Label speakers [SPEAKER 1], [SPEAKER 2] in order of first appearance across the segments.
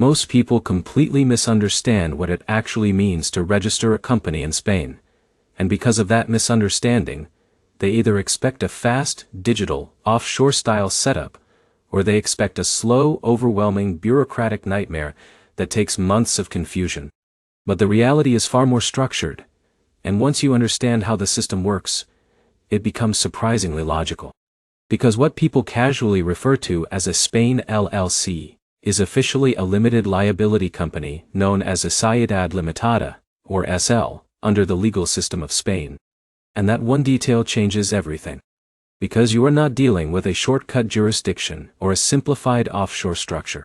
[SPEAKER 1] Most people completely misunderstand what it actually means to register a company in Spain, and because of that misunderstanding, they either expect a fast, digital, offshore-style setup, or they expect a slow, overwhelming bureaucratic nightmare that takes months of confusion. But the reality is far more structured, and once you understand how the system works, it becomes surprisingly logical. Because what people casually refer to as a Spain LLC is officially a limited liability company known as a Sociedad Limitada, or SL, under the legal system of Spain. And that one detail changes everything. Because you are not dealing with a shortcut jurisdiction or a simplified offshore structure.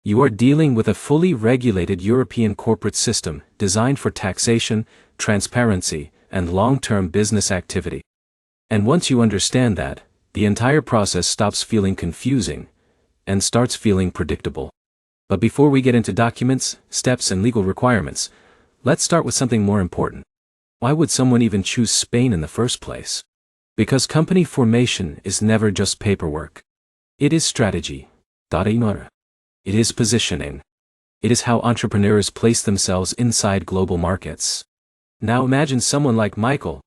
[SPEAKER 1] You are dealing with a fully regulated European corporate system designed for taxation, transparency, and long-term business activity. And once you understand that, the entire process stops feeling confusing and starts feeling predictable. But before we get into documents, steps, and legal requirements, let's start with something more important. Why would someone even choose Spain in the first place? Because company formation is never just paperwork. It is strategy. It is positioning. It is how entrepreneurs place themselves inside global markets. Now imagine someone like Michael.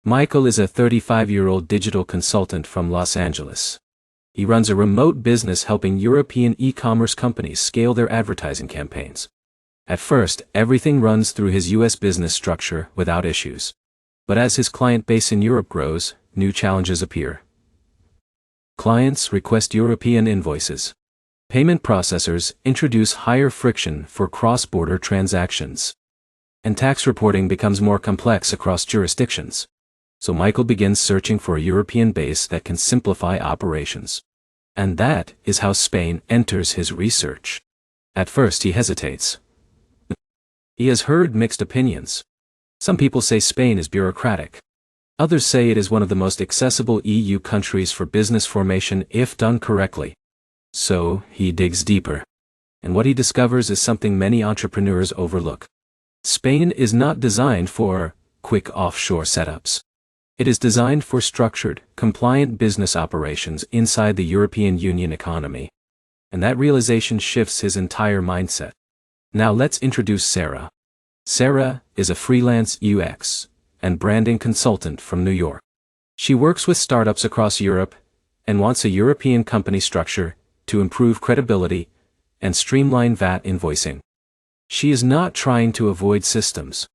[SPEAKER 1] Michael is a 35-year-old digital consultant from Los Angeles. He runs a remote business helping European e-commerce companies scale their advertising campaigns. At first, everything runs through his US business structure without issues. But as his client base in Europe grows, new challenges appear. Clients request European invoices. Payment processors introduce higher friction for cross-border transactions. And tax reporting becomes more complex across jurisdictions. So Michael begins searching for a European base that can simplify operations. And that is how Spain enters his research. At first he hesitates. He has heard mixed opinions. Some people say Spain is bureaucratic. Others say it is one of the most accessible EU countries for business formation if done correctly. So, he digs deeper. And what he discovers is something many entrepreneurs overlook. Spain is not designed for quick offshore setups. It is designed for structured, compliant business operations inside the European Union economy. And that realization shifts his entire mindset. Now let's introduce Sarah. Sarah is a freelance UX and branding consultant from New York. She works with startups across Europe and wants a European company structure to improve credibility and streamline VAT invoicing. She is not trying to avoid systems.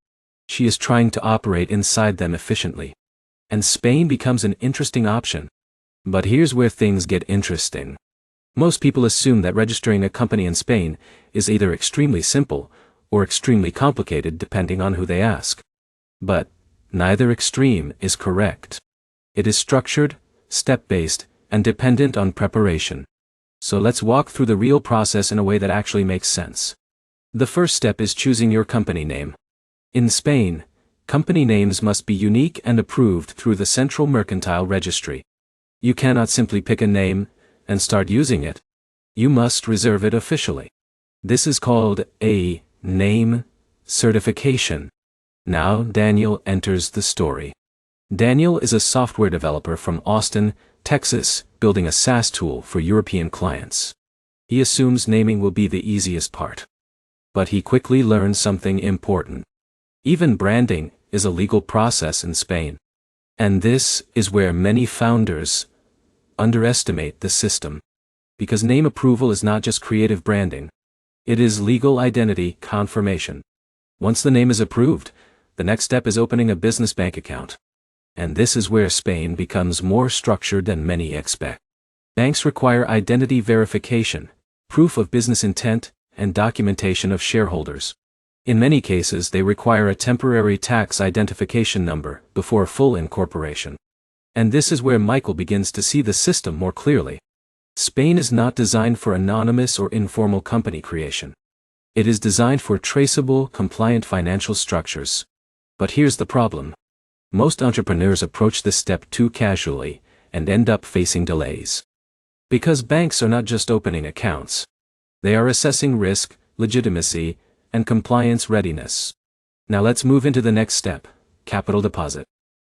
[SPEAKER 1] She is trying to operate inside them efficiently. And Spain becomes an interesting option. But here's where things get interesting. Most people assume that registering a company in Spain is either extremely simple or extremely complicated depending on who they ask. But neither extreme is correct. It is structured, step-based, and dependent on preparation. So let's walk through the real process in a way that actually makes sense. The first step is choosing your company name. In Spain, company names must be unique and approved through the Central Mercantile Registry. You cannot simply pick a name and start using it. You must reserve it officially. This is called a name certification. Now Daniel enters the story. Daniel is a software developer from Austin, Texas, building a SaaS tool for European clients. He assumes naming will be the easiest part. But he quickly learns something important. Even branding is a legal process in Spain. And this is where many founders underestimate the system. Because name approval is not just creative branding. It is legal identity confirmation. Once the name is approved, the next step is opening a business bank account. And this is where Spain becomes more structured than many expect. Banks require identity verification, proof of business intent, and documentation of shareholders. In many cases, they require a temporary tax identification number before full incorporation. And this is where Michael begins to see the system more clearly. Spain is not designed for anonymous or informal company creation. It is designed for traceable, compliant financial structures. But here's the problem. Most entrepreneurs approach this step too casually and end up facing delays. Because banks are not just opening accounts. They are assessing risk, legitimacy, and compliance readiness. Now let's move into the next step, capital deposit.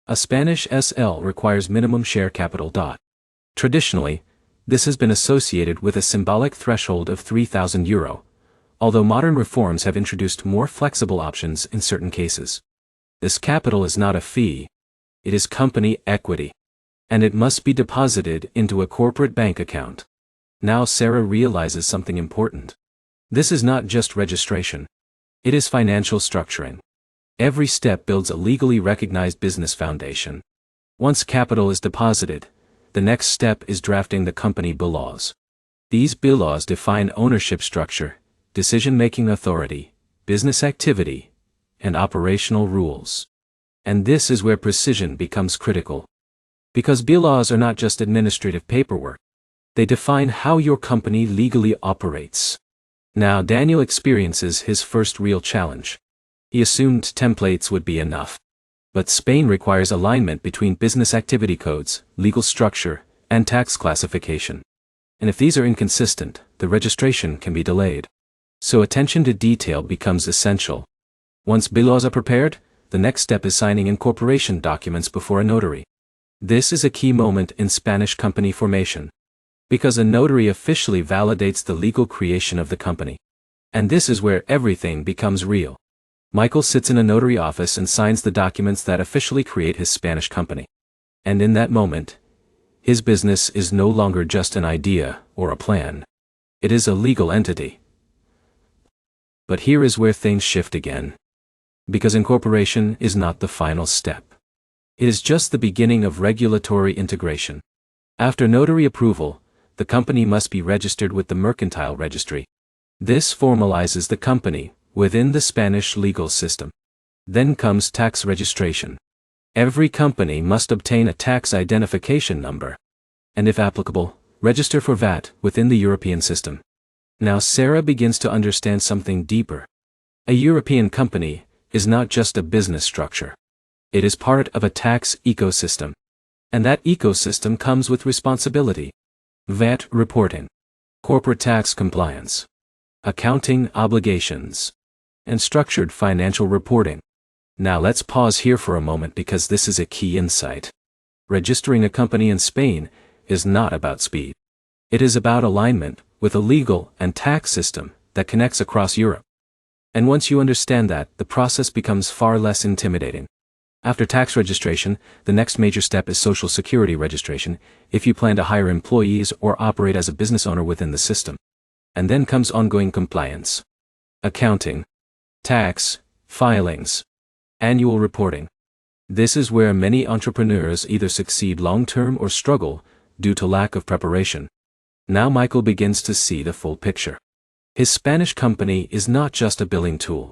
[SPEAKER 1] A Spanish SL requires minimum share capital. Traditionally, this has been associated with a symbolic threshold of €3,000, although modern reforms have introduced more flexible options in certain cases. This capital is not a fee. It is company equity. And it must be deposited into a corporate bank account. Now Sarah realizes something important. This is not just registration. It is financial structuring. Every step builds a legally recognized business foundation. Once capital is deposited, the next step is drafting the company bylaws. These bylaws define ownership structure, decision-making authority, business activity, and operational rules. And this is where precision becomes critical. Because bylaws are not just administrative paperwork. They define how your company legally operates. Now Daniel experiences his first real challenge. He assumed templates would be enough. But Spain requires alignment between business activity codes, legal structure, and tax classification. And if these are inconsistent, the registration can be delayed. So attention to detail becomes essential. Once bylaws are prepared, the next step is signing incorporation documents before a notary. This is a key moment in Spanish company formation. Because a notary officially validates the legal creation of the company. And this is where everything becomes real. Michael sits in a notary office and signs the documents that officially create his Spanish company. And in that moment, his business is no longer just an idea or a plan. It is a legal entity. But here is where things shift again. Because incorporation is not the final step. It is just the beginning of regulatory integration. After notary approval, the company must be registered with the mercantile registry. This formalizes the company within the Spanish legal system. Then comes tax registration. Every company must obtain a tax identification number. And if applicable, register for VAT within the European system. Now Sarah begins to understand something deeper. A European company is not just a business structure. It is part of a tax ecosystem. And that ecosystem comes with responsibility. VAT reporting, corporate tax compliance, accounting obligations, and structured financial reporting. Now let's pause here for a moment because this is a key insight. Registering a company in Spain is not about speed. It is about alignment with a legal and tax system that connects across Europe. And once you understand that, the process becomes far less intimidating. After tax registration, the next major step is Social Security registration, if you plan to hire employees or operate as a business owner within the system. And then comes ongoing compliance. Accounting, tax, filings, annual reporting. This is where many entrepreneurs either succeed long-term or struggle due to lack of preparation. Now Michael begins to see the full picture. His Spanish company is not just a billing tool.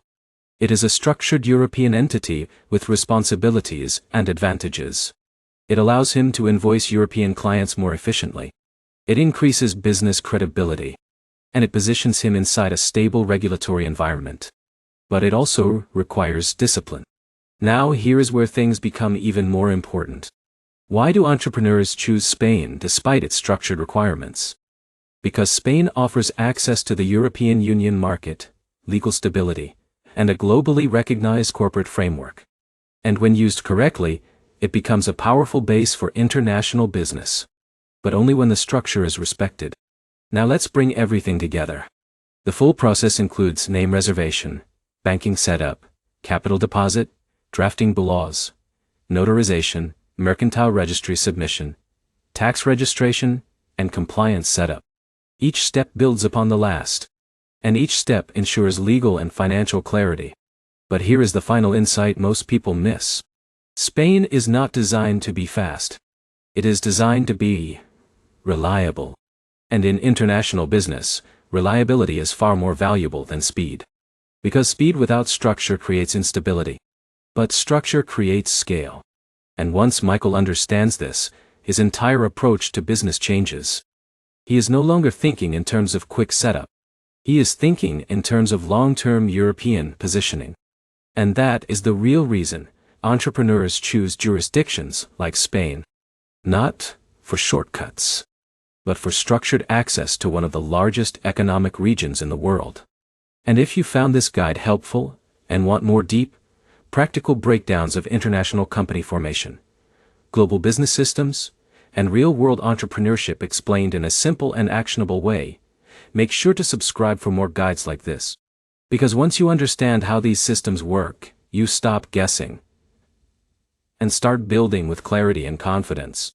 [SPEAKER 1] It is a structured European entity with responsibilities and advantages. It allows him to invoice European clients more efficiently. It increases business credibility. And it positions him inside a stable regulatory environment. But it also requires discipline. Now here is where things become even more important. Why do entrepreneurs choose Spain despite its structured requirements? Because Spain offers access to the European Union market, legal stability, and a globally recognized corporate framework. And when used correctly, it becomes a powerful base for international business. But only when the structure is respected. Now let's bring everything together. The full process includes name reservation, banking setup, capital deposit, drafting bylaws, notarization, mercantile registry submission, tax registration, and compliance setup. Each step builds upon the last. And each step ensures legal and financial clarity. But here is the final insight most people miss. Spain is not designed to be fast. It is designed to be reliable. And in international business, reliability is far more valuable than speed. Because speed without structure creates instability. But structure creates scale. And once Michael understands this, his entire approach to business changes. He is no longer thinking in terms of quick setup. He is thinking in terms of long-term European positioning. And that is the real reason entrepreneurs choose jurisdictions like Spain. Not for shortcuts, but for structured access to one of the largest economic regions in the world. And if you found this guide helpful and want more deep, practical breakdowns of international company formation, global business systems, and real-world entrepreneurship explained in a simple and actionable way, make sure to subscribe for more guides like this. Because once you understand how these systems work, you stop guessing and start building with clarity and confidence.